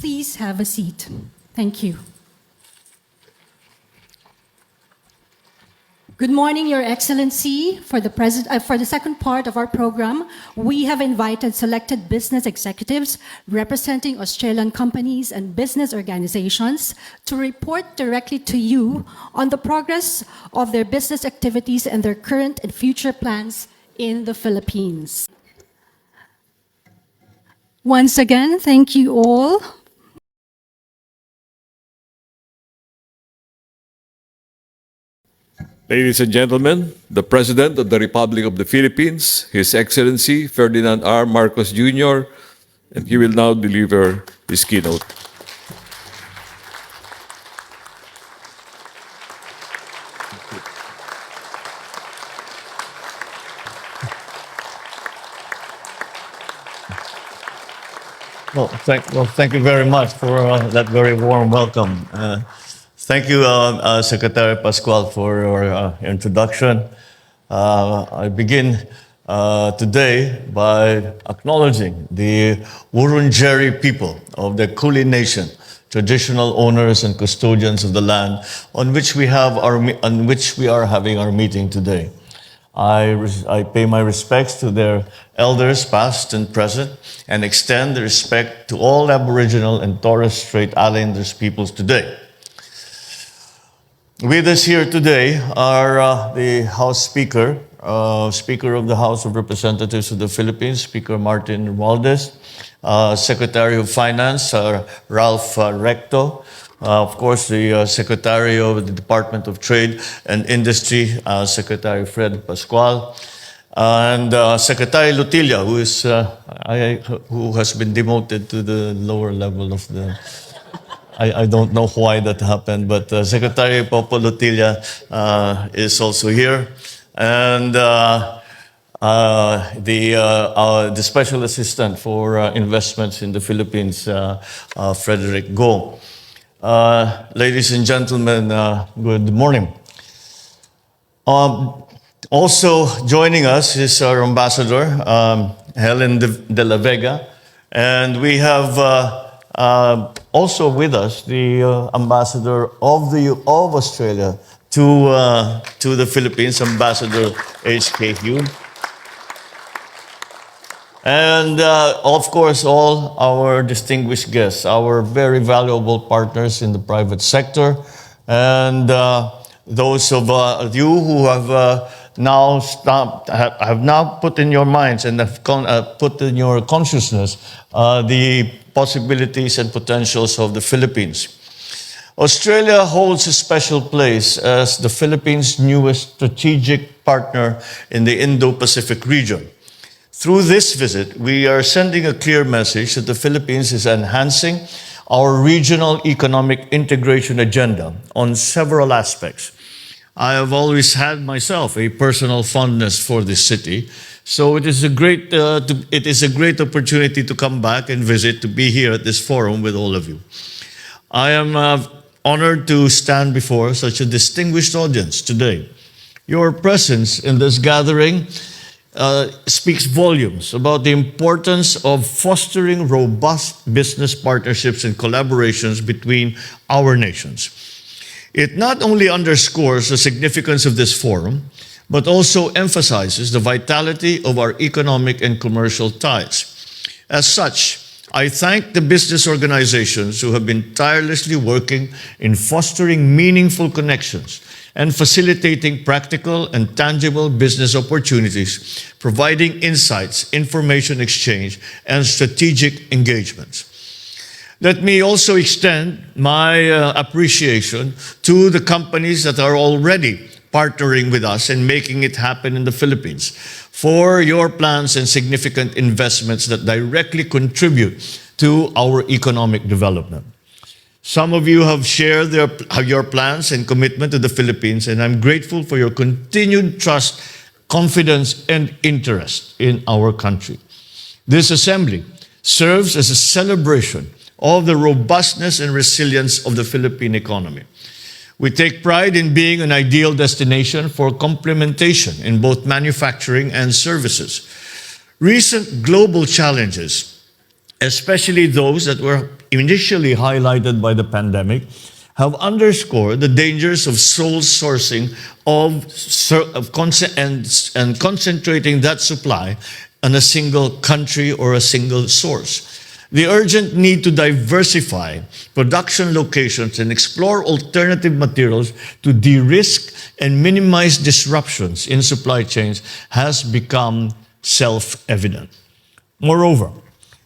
Please have a seat. Thank you. Good morning, Your Excellency. For the second part of our program, we have invited selected business executives representing Australian companies and business organizations to report directly to you on the progress of their business activities and their current and future plans in the Philippines. Once again, thank you all. Ladies and gentlemen, the President of the Republic of the Philippines, His Excellency Ferdinand R. Marcos Jr., and he will now deliver his keynote. Thank you very much for that very warm welcome. Thank you, Secretary Pascual, for your introduction. I begin today by acknowledging the Wurundjeri people of the Kulin Nation, traditional owners and custodians of the land on which we are having our meeting today. I pay my respects to their elders, past and present, and extend the respect to all Aboriginal and Torres Strait Islanders peoples today. With us here today are the House Speaker, Speaker of the House of Representatives of the Philippines, Speaker Martin Romualdez, Secretary of Finance, Ralph Recto, of course, the Secretary of the Department of Trade and Industry, Secretary Fred Pascual, and Secretary Lutilla, who has been demoted to the lower level of the... I don't know why that happened, but Secretary Popo Lutilla is also here. And the Special Assistant for Investments in the Philippines, Frederick Go. Ladies and gentlemen, good morning. Also joining us is our Ambassador, Helen de la Vega, and we have also with us the Ambassador of Australia to the Philippines, Ambassador H.K. Hume. And of course, all our distinguished guests, our very valuable partners in the private sector, and those of you who have now put in your minds and have put in your consciousness the possibilities and potentials of the Philippines. Australia holds a special place as the Philippines' newest strategic partner in the Indo-Pacific region. Through this visit, we are sending a clear message that the Philippines is enhancing our regional economic integration agenda on several aspects. I have always had myself a personal fondness for this city, so it is a great opportunity to come back and visit, to be here at this forum with all of you. I am honored to stand before such a distinguished audience today. Your presence in this gathering speaks volumes about the importance of fostering robust business partnerships and collaborations between our nations. It not only underscores the significance of this forum, but also emphasizes the vitality of our economic and commercial ties. As such, I thank the business organizations who have been tirelessly working in fostering meaningful connections and facilitating practical and tangible business opportunities, providing insights, information exchange, and strategic engagements. Let me also extend my appreciation to the companies that are already partnering with us and making it happen in the Philippines for your plans and significant investments that directly contribute to our economic development. Some of you have shared your plans and commitment to the Philippines, and I'm grateful for your continued trust, confidence, and interest in our country. This assembly serves as a celebration of the robustness and resilience of the Philippine economy. We take pride in being an ideal destination for complementation in both manufacturing and services. Recent global challenges, especially those that were initially highlighted by the pandemic, have underscored the dangers of sole sourcing and concentrating that supply on a single country or a single source. The urgent need to diversify production locations and explore alternative materials to de-risk and minimize disruptions in supply chains has become self-evident. Moreover,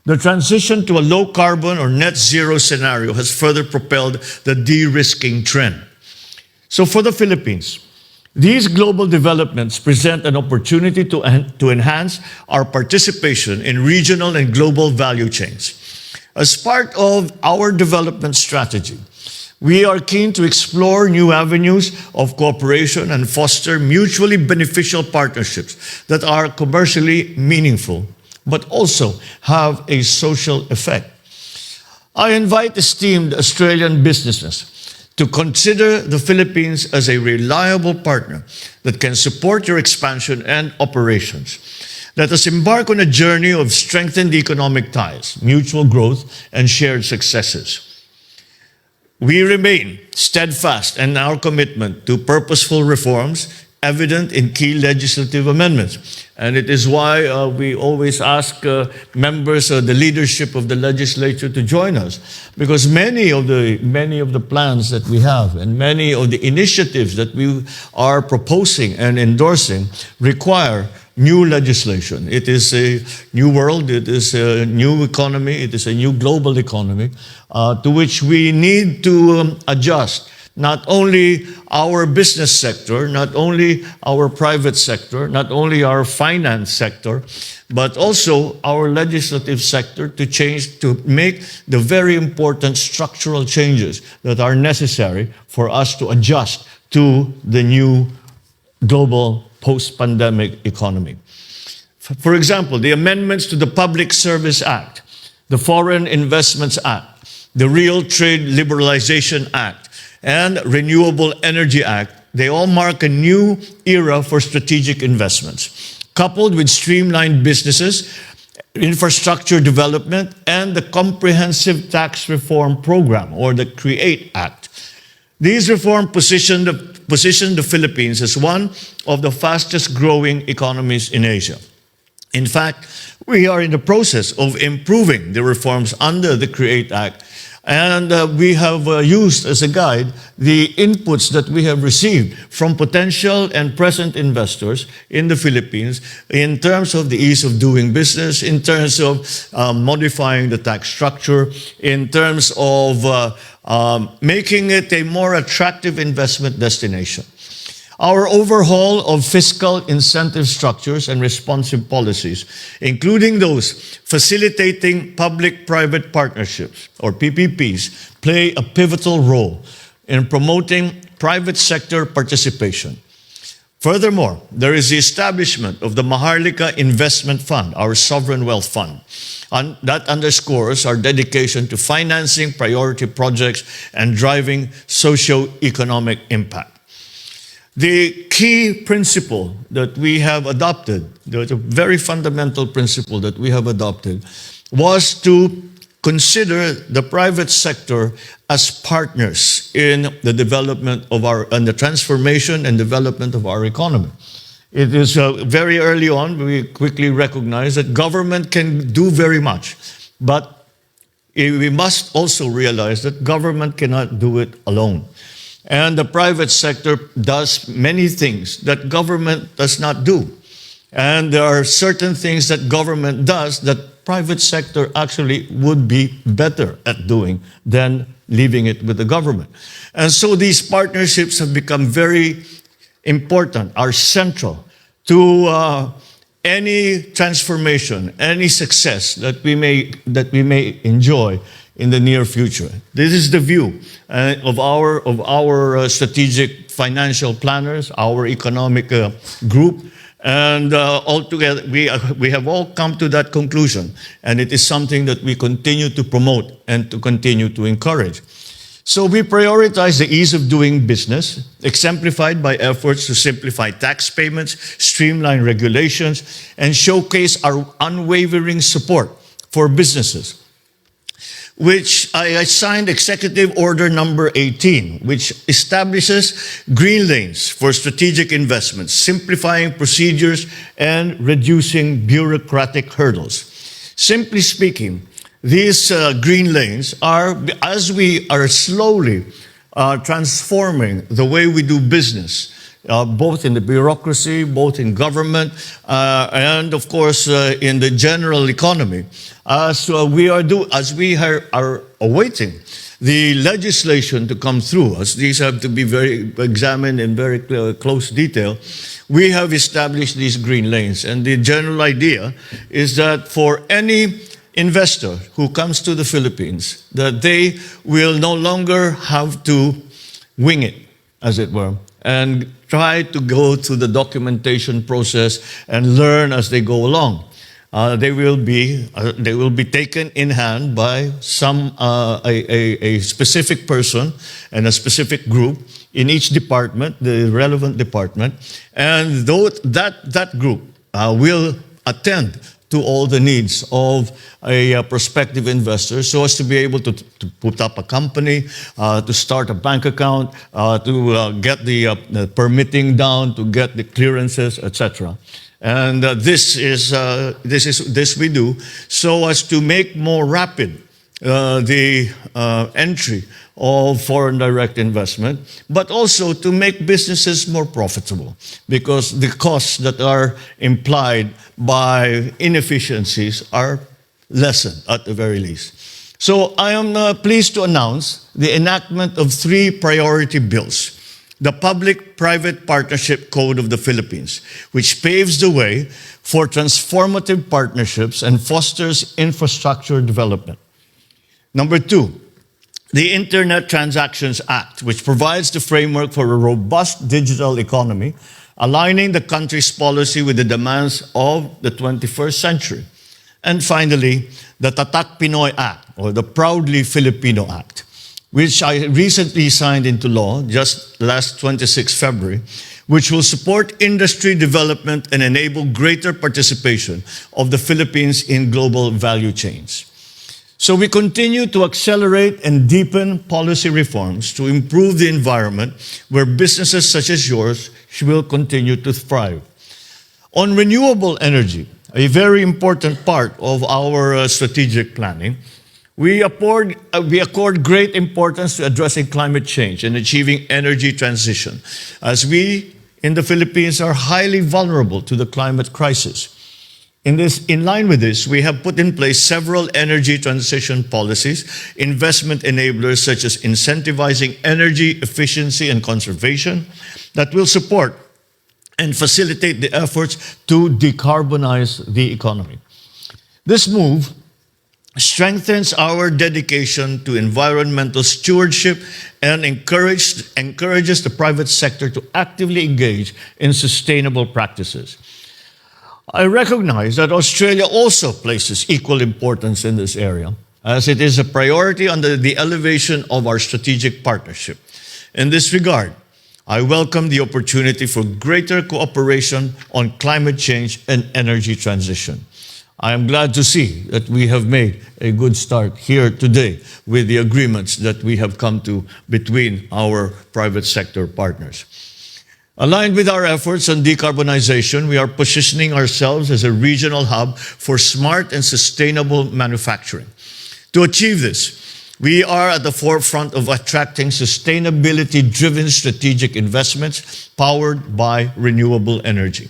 the transition to a low-carbon or net zero scenario has further propelled the de-risking trend. So for the Philippines, these global developments present an opportunity to enhance our participation in regional and global value chains. As part of our development strategy, we are keen to explore new avenues of cooperation and foster mutually beneficial partnerships that are commercially meaningful, but also have a social effect. I invite esteemed Australian businesses to consider the Philippines as a reliable partner that can support your expansion and operations. Let us embark on a journey of strengthened economic ties, mutual growth, and shared successes. We remain steadfast in our commitment to purposeful reforms evident in key legislative amendments. And it is why we always ask members of the leadership of the legislature to join us, because many of the plans that we have and many of the initiatives that we are proposing and endorsing require new legislation. It is a new world, it is a new economy, it is a new global economy to which we need to adjust not only our business sector, not only our private sector, not only our finance sector, but also our legislative sector to change, to make the very important structural changes that are necessary for us to adjust to the new global post-pandemic economy. For example, the amendments to the Public Service Act, the Foreign Investments Act, the Real Trade Liberalization Act, and Renewable Energy Act, they all mark a new era for strategic investments, coupled with streamlined businesses, infrastructure development, and the Comprehensive Tax Reform Program, or the CREATE Act. These reforms position the Philippines as one of the fastest growing economies in Asia. In fact, we are in the process of improving the reforms under the CREATE Act, and we have used as a guide the inputs that we have received from potential and present investors in the Philippines in terms of the ease of doing business, in terms of modifying the tax structure, in terms of making it a more attractive investment destination. Our overhaul of fiscal incentive structures and responsive policies, including those facilitating public-private partnerships, or PPPs, play a pivotal role in promoting private sector participation. Furthermore, there is the establishment of the Maharlika Investment Fund, our sovereign wealth fund. And that underscores our dedication to financing priority projects and driving socio-economic impact. The key principle that we have adopted, the very fundamental principle that we have adopted, was to consider the private sector as partners in the development of and the transformation and development of our economy. It is very early on, we quickly recognize that government can do very much, but we must also realize that government cannot do it alone. And the private sector does many things that government does not do. And there are certain things that government does that private sector actually would be better at doing than leaving it with the government. And so these partnerships have become very important, are central to any transformation, any success that we may enjoy in the near future. This is the view of our strategic financial planners, our economic group, and altogether we have all come to that conclusion, and it is something that we continue to promote and to continue to encourage. So we prioritize the ease of doing business, exemplified by efforts to simplify tax payments, streamline regulations, and showcase our unwavering support for businesses. which I signed Executive Order number 18, which establishes green lanes for strategic investments, simplifying procedures and reducing bureaucratic hurdles. Simply speaking, these green lanes are, as we are slowly transforming the way we do business, both in the bureaucracy, both in government, and of course in the general economy. As we are awaiting the legislation to come through, as these have to be very examined in very close detail, we have established these green lanes. And the general idea is that for any investor who comes to the Philippines, that they will no longer have to wing it, as it were, and try to go through the documentation process and learn as they go along. They will be taken in hand by a specific person and a specific group in each department, the relevant department, and that group will attend to all the needs of a prospective investor, so as to be able to put up a company, to start a bank account, to get the permitting down, to get the clearances, etc. And this we do so as to make more rapid the entry of foreign direct investment, but also to make businesses more profitable, because the costs that are implied by inefficiencies are lessened at the very least. So I am pleased to announce the enactment of 3 priority bills. The Public-Private Partnership Code of the Philippines, which paves the way for transformative partnerships and fosters infrastructure development. Number 2, the Internet Transactions Act, which provides the framework for a robust digital economy, aligning the country's policy with the demands of the 21st century. And finally, the Tatak Pinoy Act, or the Proudly Filipino Act, which I recently signed into law just last 26 February, which will support industry development and enable greater participation of the Philippines in global value chains. So we continue to accelerate and deepen policy reforms to improve the environment where businesses such as yours will continue to thrive. On renewable energy, a very important part of our strategic planning, we accord great importance to addressing climate change and achieving energy transition, as we in the Philippines are highly vulnerable to the climate crisis. In line with this, we have put in place several energy transition policies, investment enablers such as incentivizing energy efficiency and conservation that will support and facilitate the efforts to decarbonize the economy. This move strengthens our dedication to environmental stewardship and encourages the private sector to actively engage in sustainable practices. I recognize that Australia also places equal importance in this area, as it is a priority under the elevation of our strategic partnership. In this regard, I welcome the opportunity for greater cooperation on climate change and energy transition. I am glad to see that we have made a good start here today with the agreements that we have come to between our private sector partners. Aligned with our efforts on decarbonization, we are positioning ourselves as a regional hub for smart and sustainable manufacturing. To achieve this, we are at the forefront of attracting sustainability-driven strategic investments powered by renewable energy.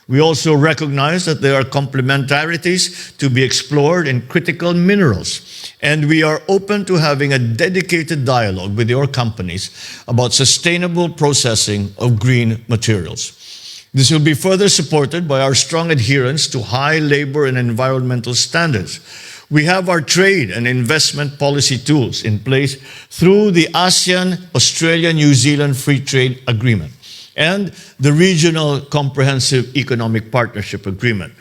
We also recognize that there are complementarities to be explored in critical minerals, and we are open to having a dedicated dialogue with your companies about sustainable processing of green materials. This will be further supported by our strong adherence to high labor and environmental standards. We have our trade and investment policy tools in place through the ASEAN, Australia, New Zealand Free Trade Agreement and the Regional Comprehensive Economic Partnership Agreement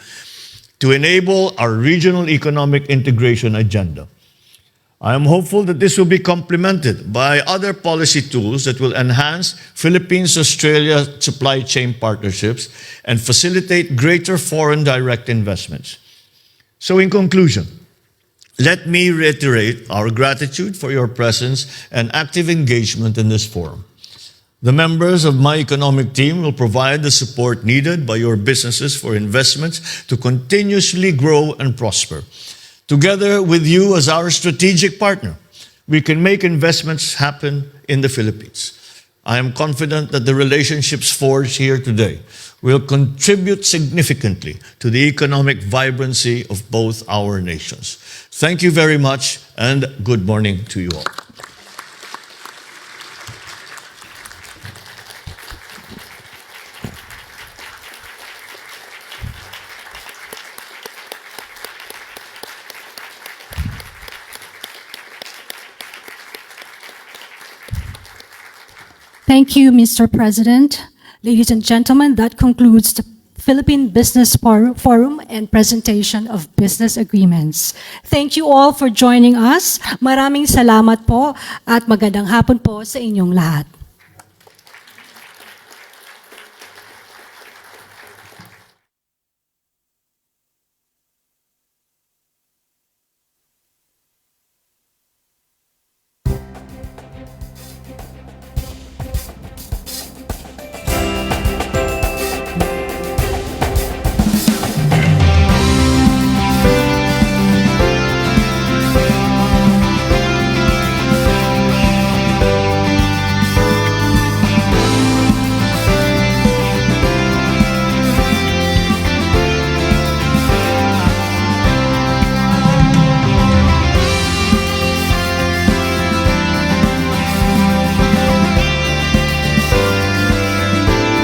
to enable our regional economic integration agenda. I am hopeful that this will be complemented by other policy tools that will enhance Philippines-Australia supply chain partnerships and facilitate greater foreign direct investments. So in conclusion, Let me reiterate our gratitude for your presence and active engagement in this forum. The members of my economic team will provide the support needed by your businesses for investments to continuously grow and prosper. Together with you as our strategic partner, we can make investments happen in the Philippines. I am confident that the relationships forged here today will contribute significantly to the economic vibrancy of both our nations. Thank you very much, and good morning to you all. Thank you, Mr. President. Ladies and gentlemen, that concludes the Philippine Business Forum and presentation of business agreements. Thank you all for joining us. Maraming salamat po at magandang hapon po sa inyong lahat.